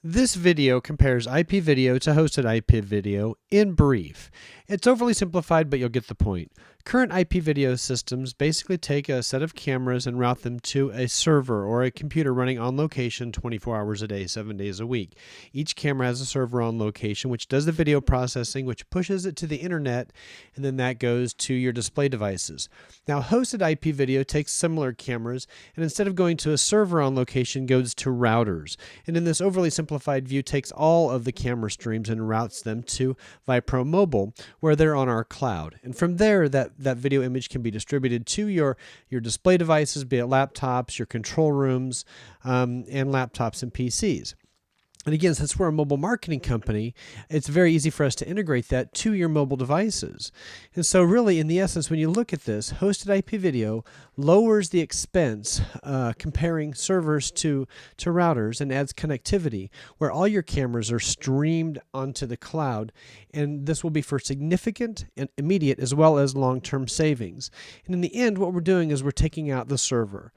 This video compares IP video to hosted IP video in brief. It's overly simplified, but you'll get the point. Current IP video systems basically take a set of cameras and route them to a server or a computer running on location 24 hours a day, 7 days a week. Each camera has a server on location which does the video processing, which pushes it to the internet, and then that goes to your display devices. Now, hosted IP video takes similar cameras, and instead of going to a server on location, goes to routers. And in this overly simplified view, takes all of the camera streams and routes them to ViproMobile, where they're on our cloud. And from there, that video image can be distributed to your display devices, be it laptops, your control rooms, and laptops and PCs. And again, since we're a mobile marketing company, it's very easy for us to integrate that to your mobile devices. And so really, in the essence, when you look at this, hosted IP video lowers the expense comparing servers to routers and adds connectivity where all your cameras are streamed onto the cloud. And this will be for significant and immediate as well as long-term savings. And in the end, what we're doing is we're taking out the server.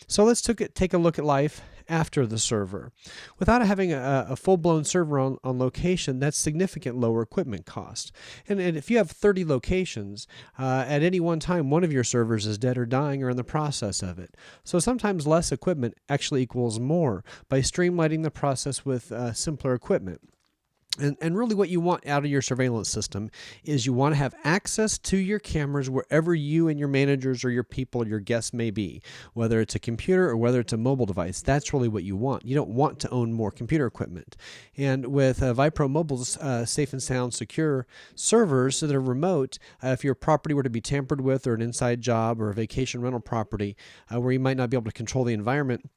So let's take a look at life after the server. Without having a full-blown server on location, that's significant lower equipment cost. And if you have 30 locations, at any one time, one of your servers is dead or dying or in the process of it. So sometimes less equipment actually equals more by streamlining the process with simpler equipment. And really what you want out of your surveillance system is you want to have access to your cameras wherever you and your managers or your people or your guests may be, whether it's a computer or whether it's a mobile device. That's really what you want. You don't want to own more computer equipment. And with ViproMobile's safe and sound secure servers that are remote, if your property were to be tampered with or an inside job or a vacation rental property where you might not be able to control the environment,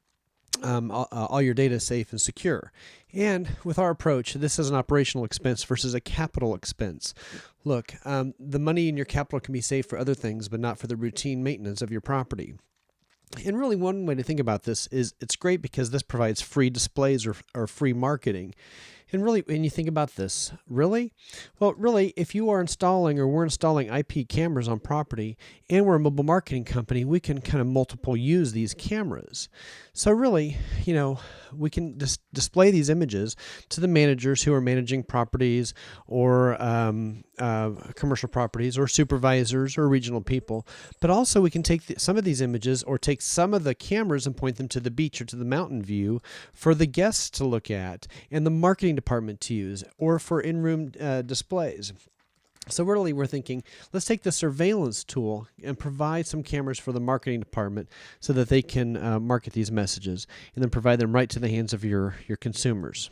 all your data is safe and secure. And with our approach, this is an operational expense versus a capital expense. Look, the money in your capital can be saved for other things, but not for the routine maintenance of your property. And really, one way to think about this is it's great because this provides free displays or free marketing. And really, when you think about this, really? Well, really, if you are installing or we're installing IP cameras on property and we're a mobile marketing company, we can kind of multiple use these cameras. So really, we can display these images to the managers who are managing properties or commercial properties or supervisors or regional people. But also we can take some of these images or take some of the cameras and point them to the beach or to the mountain view for the guests to look at and the marketing department to use or for in-room displays. So really we're thinking, let's take the surveillance tool and provide some cameras for the marketing department so that they can market these messages and then provide them right to the hands of your consumers.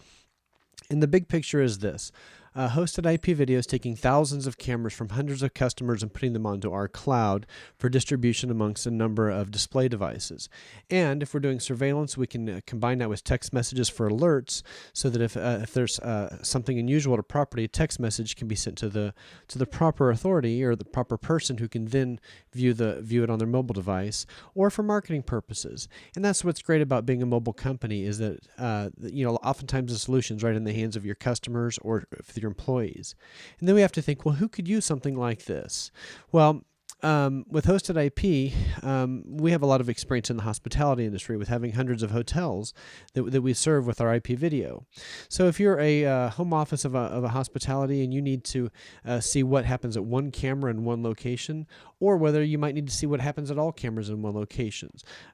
And the big picture is this. Hosted IP video is taking thousands of cameras from hundreds of customers and putting them onto our cloud for distribution amongst a number of display devices. And if we're doing surveillance, we can combine that with text messages for alerts so that if there's something unusual at a property, a text message can be sent to the proper authority or the proper person who can then view it on their mobile device or for marketing purposes. And that's what's great about being a mobile company is that oftentimes the solution's right in the hands of your customers or your employees. And then we have to think, well, who could use something like this? Well, with hosted IP, we have a lot of experience in the hospitality industry with having hundreds of hotels that we serve with our IP video. So if you're a home office of a hospitality and you need to see what happens at one camera in one location, or whether you might need to see what happens at all cameras in one location,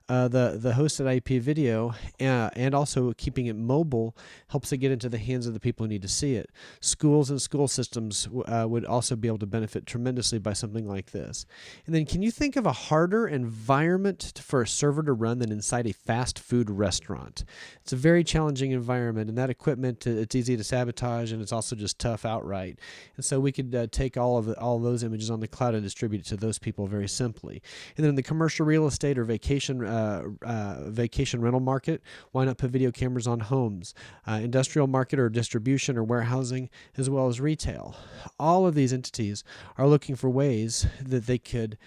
the hosted IP video and also keeping it mobile helps it get into the hands of the people who need to see it. Schools and school systems would also be able to benefit tremendously by something like this. And then can you think of a harder environment for a server to run than inside a fast food restaurant? It's a very challenging environment, and that equipment, it's easy to sabotage, and it's also just tough outright. And so we could take all of those images on the cloud and distribute it to those people very simply. And then in the commercial real estate or vacation rental market, why not put video cameras on homes? Industrial market or distribution or warehousing, as well as retail. All of these entities are looking for ways that they could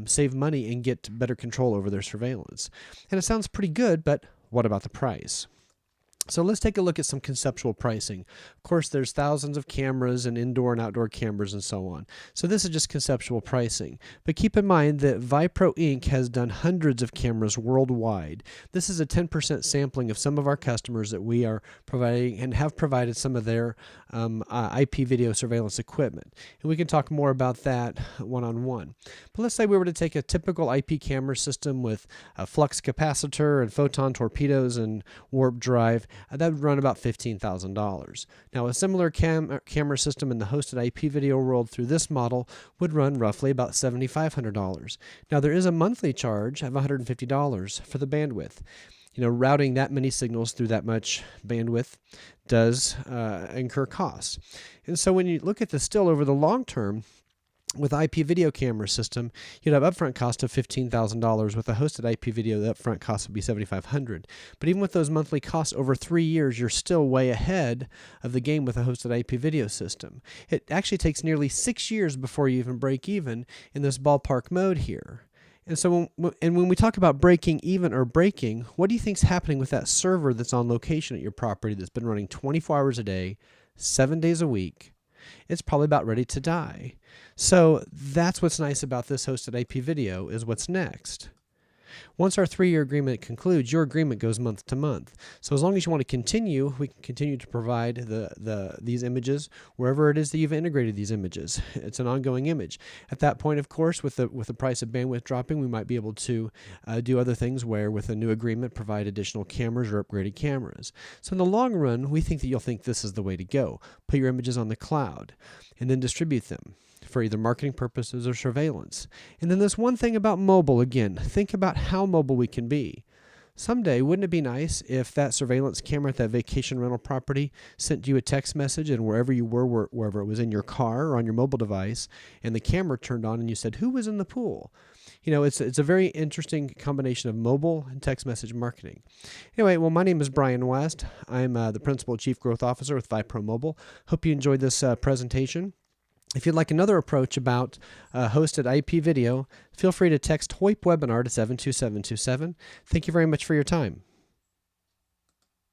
save money and get better control over their surveillance. And it sounds pretty good, but what about the price? So let's take a look at some conceptual pricing. Of course, there's thousands of cameras and indoor and outdoor cameras and so on. So this is just conceptual pricing. But keep in mind that Vipro Inc. has done hundreds of cameras worldwide. This is a 10% sampling of some of our customers that we are providing and have provided some of their IP video surveillance equipment. And we can talk more about that one-on-one. But let's say we were to take a typical IP camera system with a flux capacitor and photon torpedoes and warp drive. That would run about $15,000. Now, a similar camera system in the hosted IP video world through this model would run roughly about $7,500. Now, there is a monthly charge of $150 for the bandwidth. Routing that many signals through that much bandwidth does incur costs. And so when you look at this still over the long term, with IP video camera system, you'd have upfront cost of $15,000. With a hosted IP video, the upfront cost would be $7,500. But even with those monthly costs over 3 years, you're still way ahead of the game with a hosted IP video system. It actually takes nearly 6 years before you even break even in this ballpark mode here. And so when we talk about breaking even or breaking, what do you think's happening with that server that's on location at your property that's been running 24 hours a day, 7 days a week? It's probably about ready to die. So that's what's nice about this hosted IP video is what's next. Once our 3-year agreement concludes, your agreement goes month to month. So as long as you want to continue, we can continue to provide these images wherever it is that you've integrated these images. It's an ongoing image. At that point, of course, with the price of bandwidth dropping, we might be able to do other things where, with a new agreement, provide additional cameras or upgraded cameras. So in the long run, we think that you'll think this is the way to go. Put your images on the cloud and then distribute them for either marketing purposes or surveillance. And then this one thing about mobile, again, think about how mobile we can be. Someday, wouldn't it be nice if that surveillance camera at that vacation rental property sent you a text message, and wherever you were, wherever it was in your car or on your mobile device, and the camera turned on and you said, who was in the pool? It's a very interesting combination of mobile and text message marketing. Anyway, well, my name is Brian West. I'm the Principal Chief Growth Officer with ViproMobile. Hope you enjoyed this presentation. If you'd like another approach about hosted IP video, feel free to text HOIP webinar to 72727. Thank you very much for your time.